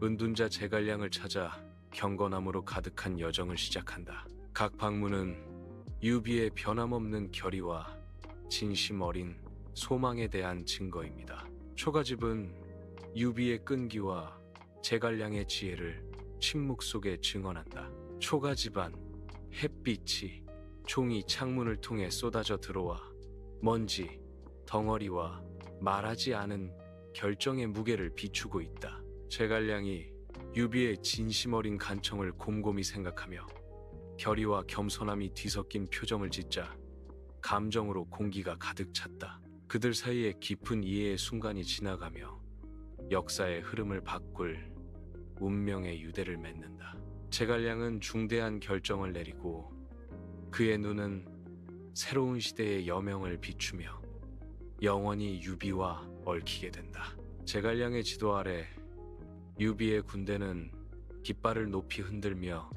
은둔자 제갈량을 찾아 경건함으로 가득한 여정을 시작한다. 각 방문은 유비의 변함없는 결의와 진심 어린 소망에 대한 증거입니다. 초가집은 유비의 끈기와 제갈량의 지혜를 침묵 속에 증언한다. 초가집안 햇빛이 종이 창문을 통해 쏟아져 들어와 먼지, 덩어리와 말하지 않은 결정의 무게를 비추고 있다. 제갈량이 유비의 진심 어린 간청을 곰곰이 생각하며 결의와 겸손함이 뒤섞인 표정을 짓자 감정으로 공기가 가득 찼다. 그들 사이에 깊은 이해의 순간이 지나가며 역사의 흐름을 바꿀 운명의 유대를 맺는다. 제갈량은 중대한 결정을 내리고 그의 눈은 새로운 시대의 여명을 비추며 영원히 유비와 얽히게 된다. 제갈량의 지도 아래 유비의 군대는 깃발을 높이 흔들며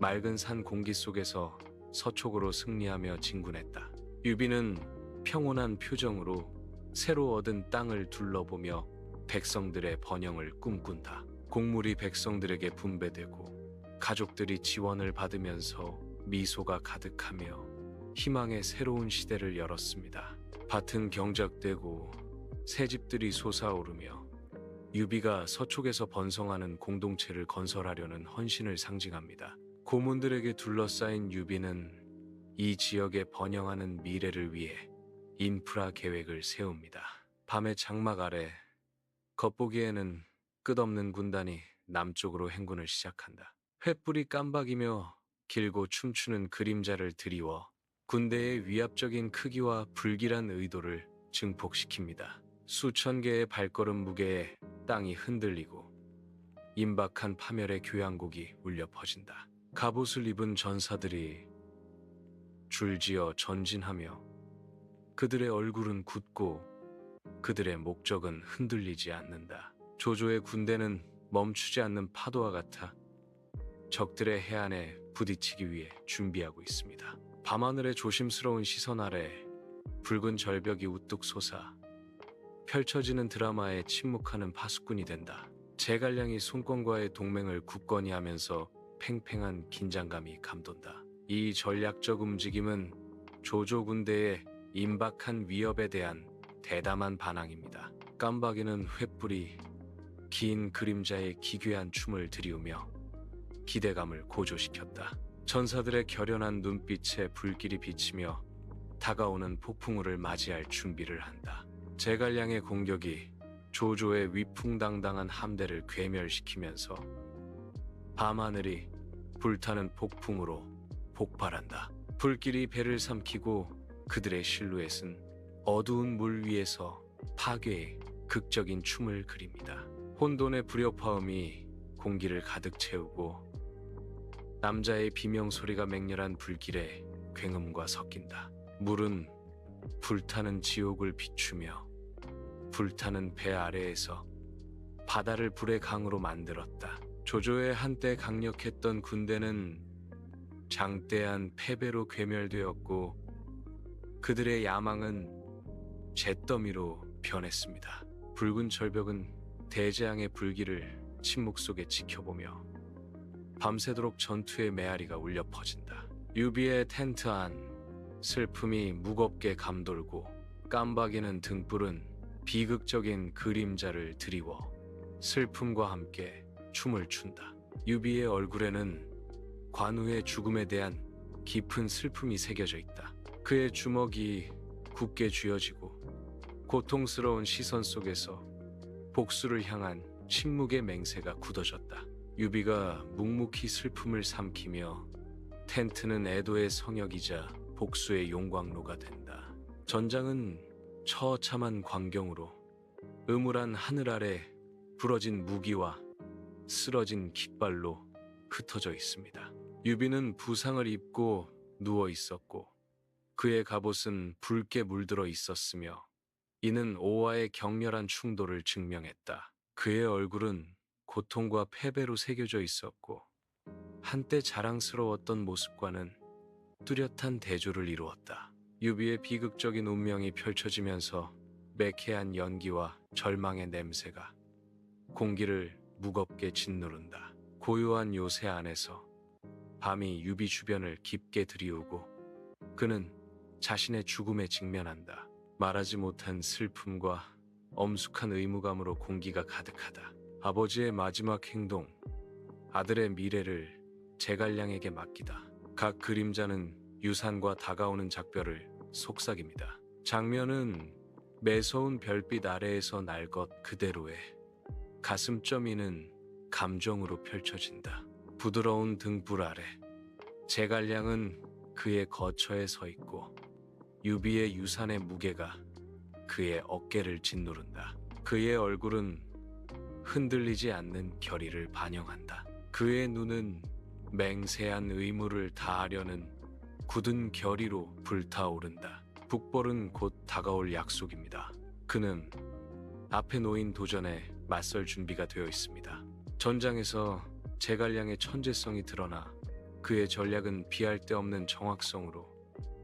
맑은 산 공기 속에서 서쪽으로 승리하며 진군했다. 유비는 평온한 표정으로 새로 얻은 땅을 둘러보며 백성들의 번영을 꿈꾼다. 곡물이 백성들에게 분배되고 가족들이 지원을 받으면서 미소가 가득하며 희망의 새로운 시대를 열었습니다. 밭은 경작되고 새집들이 솟아오르며 유비가 서쪽에서 번성하는 공동체를 건설하려는 헌신을 상징합니다. 고문들에게 둘러싸인 유비는 이 지역에 번영하는 미래를 위해 인프라 계획을 세웁니다. 밤의 장막 아래 겉보기에는 끝없는 군단이 남쪽으로 행군을 시작한다. 횃불이 깜박이며 길고 춤추는 그림자를 드리워 군대의 위압적인 크기와 불길한 의도를 증폭시킵니다. 수천 개의 발걸음 무게에 땅이 흔들리고 임박한 파멸의 교향곡이 울려 퍼진다. 갑옷을 입은 전사들이 줄지어 전진하며 그들의 얼굴은 굳고 그들의 목적은 흔들리지 않는다. 조조의 군대는 멈추지 않는 파도와 같아 적들의 해안에 부딪히기 위해 준비하고 있습니다. 밤하늘의 조심스러운 시선 아래 붉은 절벽이 우뚝 솟아 펼쳐지는 드라마에 침묵하는 파수꾼이 된다. 제갈량이 손권과의 동맹을 굳건히 하면서 팽팽한 긴장감이 감돈다. 이 전략적 움직임은 조조 군대의 임박한 위협에 대한 대담한 반항입니다. 깜박이는 횃불이 긴 그림자의 기괴한 춤을 들이우며 기대감을 고조시켰다. 전사들의 결연한 눈빛에 불길이 비치며 다가오는 폭풍우를 맞이할 준비를 한다. 제갈량의 공격이 조조의 위풍당당한 함대를 괴멸시키면서 밤하늘이 불타는 폭풍으로 폭발한다. 불길이 배를 삼키고 그들의 실루엣은 어두운 물 위에서 파괴의 극적인 춤을 그립니다. 혼돈의 불협화음이 공기를 가득 채우고 남자의 비명소리가 맹렬한 불길에 굉음과 섞인다. 물은 불타는 지옥을 비추며 불타는 배 아래에서 바다를 불의 강으로 만들었다. 조조의 한때 강력했던 군대는 장대한 패배로 괴멸되었고 그들의 야망은 잿더미로 변했습니다. 붉은 절벽은 대재앙의 불길을 침묵 속에 지켜보며 밤새도록 전투의 메아리가 울려 퍼진다. 유비의 텐트 안 슬픔이 무겁게 감돌고 깜박이는 등불은 비극적인 그림자를 드리워 슬픔과 함께 춤을 춘다. 유비의 얼굴에는 관우의 죽음에 대한 깊은 슬픔이 새겨져 있다. 그의 주먹이 굳게 쥐어지고 고통스러운 시선 속에서 복수를 향한 침묵의 맹세가 굳어졌다. 유비가 묵묵히 슬픔을 삼키며 텐트는 애도의 성역이자 복수의 용광로가 된다. 전장은 처참한 광경으로 음울한 하늘 아래 부러진 무기와 쓰러진 깃발로 흩어져 있습니다. 유비는 부상을 입고 누워 있었고 그의 갑옷은 붉게 물들어 있었으며 이는 오와의 격렬한 충돌을 증명했다. 그의 얼굴은 고통과 패배로 새겨져 있었고 한때 자랑스러웠던 모습과는 뚜렷한 대조를 이루었다. 유비의 비극적인 운명이 펼쳐지면서 매캐한 연기와 절망의 냄새가 공기를 무겁게 짓누른다. 고요한 요새 안에서 밤이 유비 주변을 깊게 들이우고 그는 자신의 죽음에 직면한다. 말하지 못한 슬픔과 엄숙한 의무감으로 공기가 가득하다. 아버지의 마지막 행동, 아들의 미래를 제갈량에게 맡기다. 각 그림자는 유산과 다가오는 작별을 속삭입니다. 장면은 매서운 별빛 아래에서 날 것 그대로의 가슴점이는 감정으로 펼쳐진다. 부드러운 등불 아래 제갈량은 그의 거처에 서 있고 유비의 유산의 무게가 그의 어깨를 짓누른다. 그의 얼굴은 흔들리지 않는 결의를 반영한다. 그의 눈은 맹세한 의무를 다하려는 굳은 결의로 불타오른다. 북벌은 곧 다가올 약속입니다. 그는 앞에 놓인 도전에 맞설 준비가 되어 있습니다. 전장에서 제갈량의 천재성이 드러나 그의 전략은 비할 데 없는 정확성으로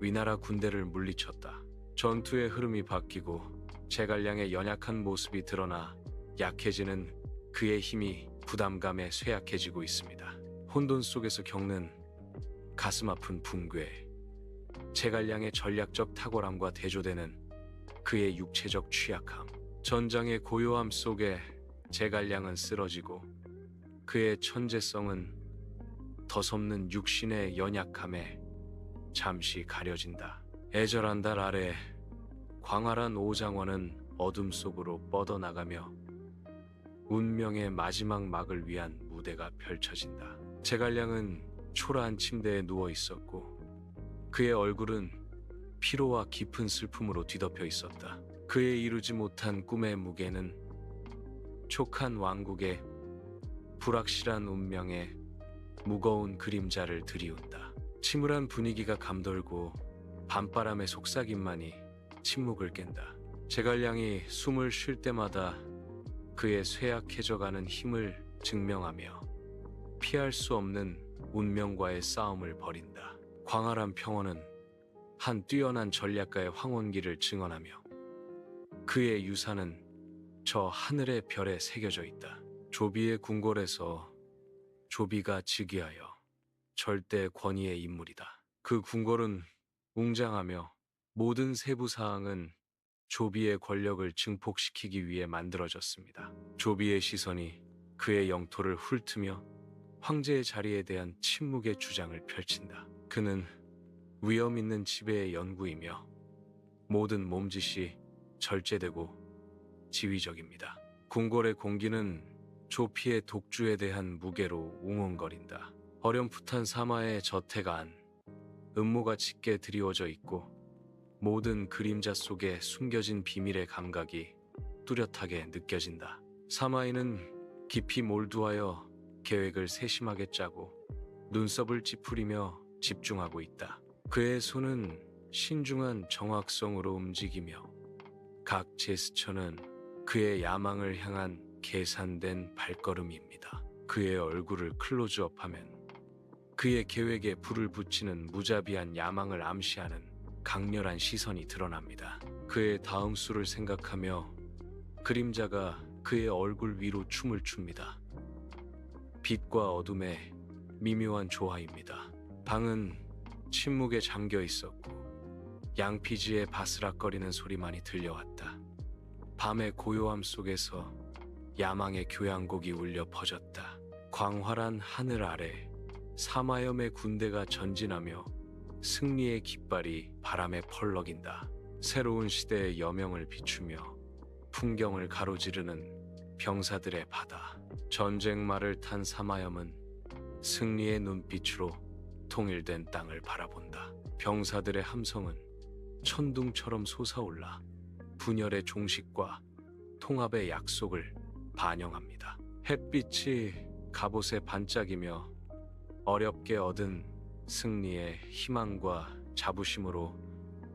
위나라 군대를 물리쳤다. 전투의 흐름이 바뀌고 제갈량의 연약한 모습이 드러나 약해지는 그의 힘이 부담감에 쇠약해지고 있습니다. 혼돈 속에서 겪는 가슴 아픈 붕괴, 제갈량의 전략적 탁월함과 대조되는 그의 육체적 취약함, 전장의 고요함 속에 제갈량은 쓰러지고 그의 천재성은 더섭는 육신의 연약함에 잠시 가려진다. 애절한 달 아래 광활한 오장원은 어둠 속으로 뻗어나가며 운명의 마지막 막을 위한 무대가 펼쳐진다. 제갈량은 초라한 침대에 누워 있었고 그의 얼굴은 피로와 깊은 슬픔으로 뒤덮여 있었다. 그의 이루지 못한 꿈의 무게는 촉한 왕국의 불확실한 운명에 무거운 그림자를 드리운다. 침울한 분위기가 감돌고 밤바람의 속삭임만이 침묵을 깬다. 제갈량이 숨을 쉴 때마다 그의 쇠약해져가는 힘을 증명하며 피할 수 없는 운명과의 싸움을 벌인다. 광활한 평원은 한 뛰어난 전략가의 황혼기를 증언하며 그의 유산은 저 하늘의 별에 새겨져 있다. 조비의 궁궐에서 조비가 즉위하여 절대 권위의 인물이다. 그 궁궐은 웅장하며 모든 세부 사항은 조비의 권력을 증폭시키기 위해 만들어졌습니다. 조비의 시선이 그의 영토를 훑으며 황제의 자리에 대한 침묵의 주장을 펼친다. 그는 위험 있는 지배의 연구이며 모든 몸짓이 절제되고 지휘적입니다. 궁궐의 공기는 조피의 독주에 대한 무게로 웅웅거린다. 어렴풋한 사마의 저택 안 음모가 짙게 드리워져 있고 모든 그림자 속에 숨겨진 비밀의 감각이 뚜렷하게 느껴진다. 사마이는 깊이 몰두하여 계획을 세심하게 짜고 눈썹을 찌푸리며 집중하고 있다. 그의 손은 신중한 정확성으로 움직이며 각 제스처는 그의 야망을 향한 계산된 발걸음입니다. 그의 얼굴을 클로즈업하면 그의 계획에 불을 붙이는 무자비한 야망을 암시하는 강렬한 시선이 드러납니다. 그의 다음 수를 생각하며 그림자가 그의 얼굴 위로 춤을 춥니다. 빛과 어둠의 미묘한 조화입니다. 방은 침묵에 잠겨 있었고 양피지의 바스락거리는 소리만이 들려왔다. 밤의 고요함 속에서 야망의 교향곡이 울려 퍼졌다. 광활한 하늘 아래 사마염의 군대가 전진하며 승리의 깃발이 바람에 펄럭인다. 새로운 시대의 여명을 비추며 풍경을 가로지르는 병사들의 바다. 전쟁 말을 탄 사마염은 승리의 눈빛으로 통일된 땅을 바라본다. 병사들의 함성은 천둥처럼 솟아올라 분열의 종식과 통합의 약속을 반영합니다. 햇빛이 갑옷에 반짝이며 어렵게 얻은 승리의 희망과 자부심으로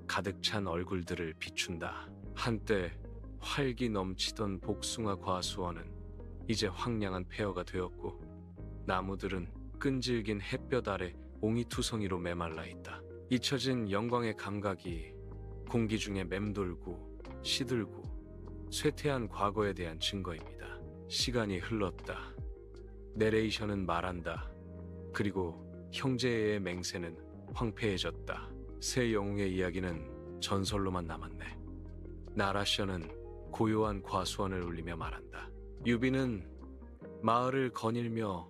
가득 찬 얼굴들을 비춘다. 한때 활기 넘치던 복숭아 과수원은 이제 황량한 폐허가 되었고 나무들은 끈질긴 햇볕 아래 옹이투성이로 메말라 있다. 잊혀진 영광의 감각이 공기 중에 맴돌고 시들고 쇠퇴한 과거에 대한 증거입니다. 시간이 흘렀다. 내레이션은 말한다. 그리고 형제의 맹세는 황폐해졌다. 새 영웅의 이야기는 전설로만 남았네. 나라션은 고요한 과수원을 울리며 말한다. 유비는 마을을 거닐며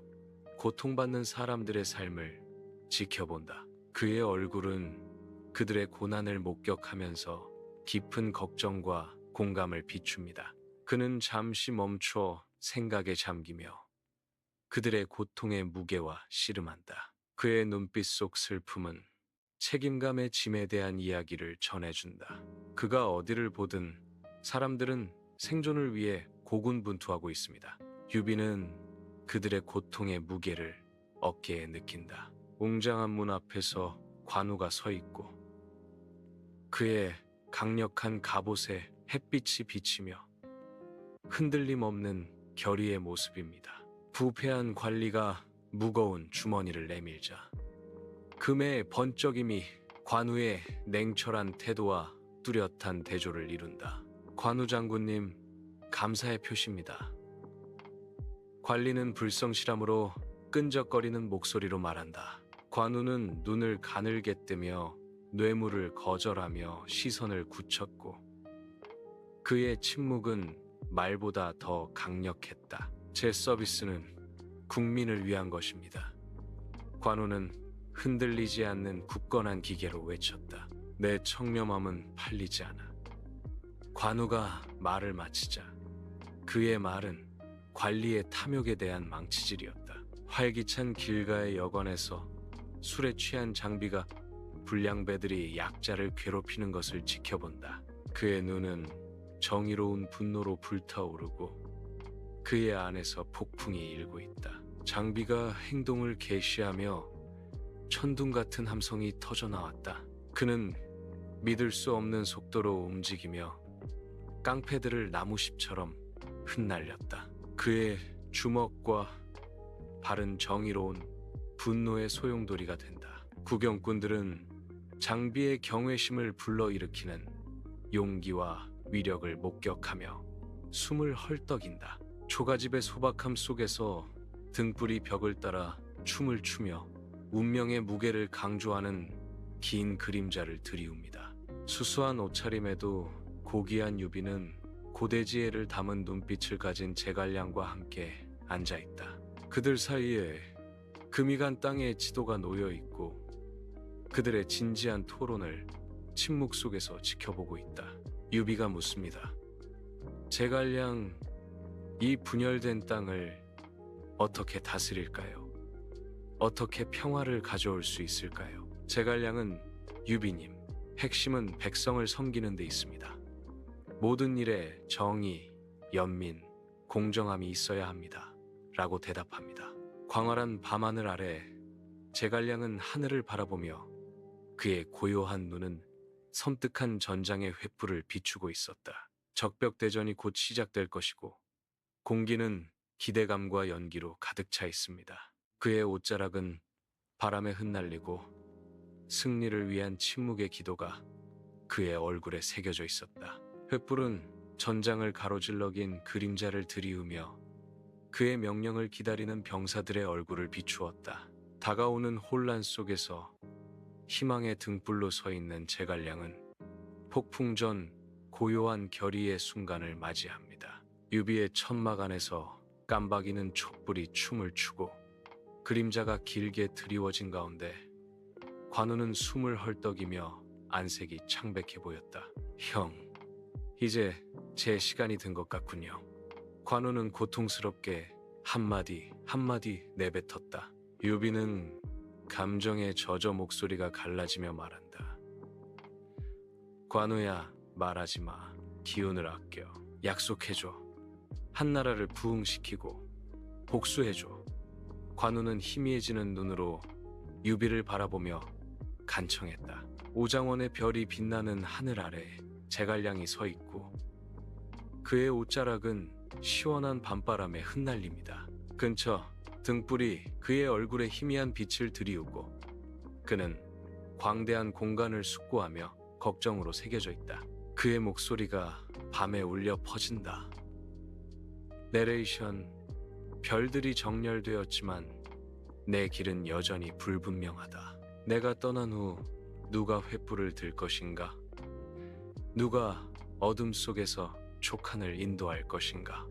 고통받는 사람들의 삶을 지켜본다. 그의 얼굴은 그들의 고난을 목격하면서 깊은 걱정과 공감을 비춥니다. 그는 잠시 멈춰 생각에 잠기며 그들의 고통의 무게와 씨름한다. 그의 눈빛 속 슬픔은 책임감의 짐에 대한 이야기를 전해준다. 그가 어디를 보든 사람들은 생존을 위해 고군분투하고 있습니다. 유비는 그들의 고통의 무게를 어깨에 느낀다. 웅장한 문 앞에서 관우가 서 있고 그의 강력한 갑옷에 햇빛이 비치며 흔들림 없는 결의의 모습입니다. 부패한 관리가 무거운 주머니를 내밀자 금의 번쩍임이 관우의 냉철한 태도와 뚜렷한 대조를 이룬다. 관우 장군님, 감사의 표시입니다. 관리는 불성실함으로 끈적거리는 목소리로 말한다. 관우는 눈을 가늘게 뜨며 뇌물을 거절하며 시선을 굳혔고 그의 침묵은 말보다 더 강력했다. 제 서비스는 국민을 위한 것입니다. 관우는 흔들리지 않는 굳건한 기계로 외쳤다. 내 청렴함은 팔리지 않아. 관우가 말을 마치자 그의 말은 관리의 탐욕에 대한 망치질이었다. 활기찬 길가의 여관에서 술에 취한 장비가 불량배들이 약자를 괴롭히는 것을 지켜본다. 그의 눈은 정의로운 분노로 불타오르고 그의 안에서 폭풍이 일고 있다. 장비가 행동을 개시하며 천둥 같은 함성이 터져나왔다. 그는 믿을 수 없는 속도로 움직이며 깡패들을 나무십처럼 흩날렸다. 그의 주먹과 발은 정의로운 분노의 소용돌이가 된다. 구경꾼들은 장비의 경외심을 불러일으키는 용기와 위력을 목격하며 숨을 헐떡인다. 초가집의 소박함 속에서 등불이 벽을 따라 춤을 추며 운명의 무게를 강조하는 긴 그림자를 들이웁니다. 수수한 옷차림에도 고귀한 유비는 고대지혜를 담은 눈빛을 가진 제갈량과 함께 앉아있다. 그들 사이에 금이 간 땅의 지도가 놓여있고 그들의 진지한 토론을 침묵 속에서 지켜보고 있다. 유비가 묻습니다. 제갈량, 이 분열된 땅을 어떻게 다스릴까요? 어떻게 평화를 가져올 수 있을까요? 제갈량은 유비님, 핵심은 백성을 섬기는 데 있습니다. 모든 일에 정의, 연민, 공정함이 있어야 합니다. 라고 대답합니다. 광활한 밤하늘 아래 제갈량은 하늘을 바라보며 그의 고요한 눈은 섬뜩한 전장의 횃불을 비추고 있었다. 적벽대전이 곧 시작될 것이고 공기는 기대감과 연기로 가득 차 있습니다. 그의 옷자락은 바람에 흩날리고 승리를 위한 침묵의 기도가 그의 얼굴에 새겨져 있었다. 횃불은 전장을 가로질러 긴 그림자를 들이우며 그의 명령을 기다리는 병사들의 얼굴을 비추었다. 다가오는 혼란 속에서 희망의 등불로 서 있는 제갈량은 폭풍 전 고요한 결의의 순간을 맞이합니다. 유비의 천막 안에서 깜박이는 촛불이 춤을 추고 그림자가 길게 드리워진 가운데 관우는 숨을 헐떡이며 안색이 창백해 보였다. 형, 이제 제 시간이 든 것 같군요. 관우는 고통스럽게 한마디 한마디 내뱉었다. 유비는 감정에 젖어 목소리가 갈라지며 말한다. 관우야, 말하지 마. 기운을 아껴. 약속해줘. 한나라를 부흥시키고 복수해줘. 관우는 희미해지는 눈으로 유비를 바라보며 간청했다. 오장원의 별이 빛나는 하늘 아래 제갈량이 서 있고 그의 옷자락은 시원한 밤바람에 흩날립니다. 근처 등불이 그의 얼굴에 희미한 빛을 들이우고 그는 광대한 공간을 숙고하며 걱정으로 새겨져 있다. 그의 목소리가 밤에 울려 퍼진다. 내레이션, 별들이 정렬되었지만 내 길은 여전히 불분명하다. 내가 떠난 후 누가 횃불을 들 것인가? 누가 어둠 속에서 촉한을 인도할 것인가?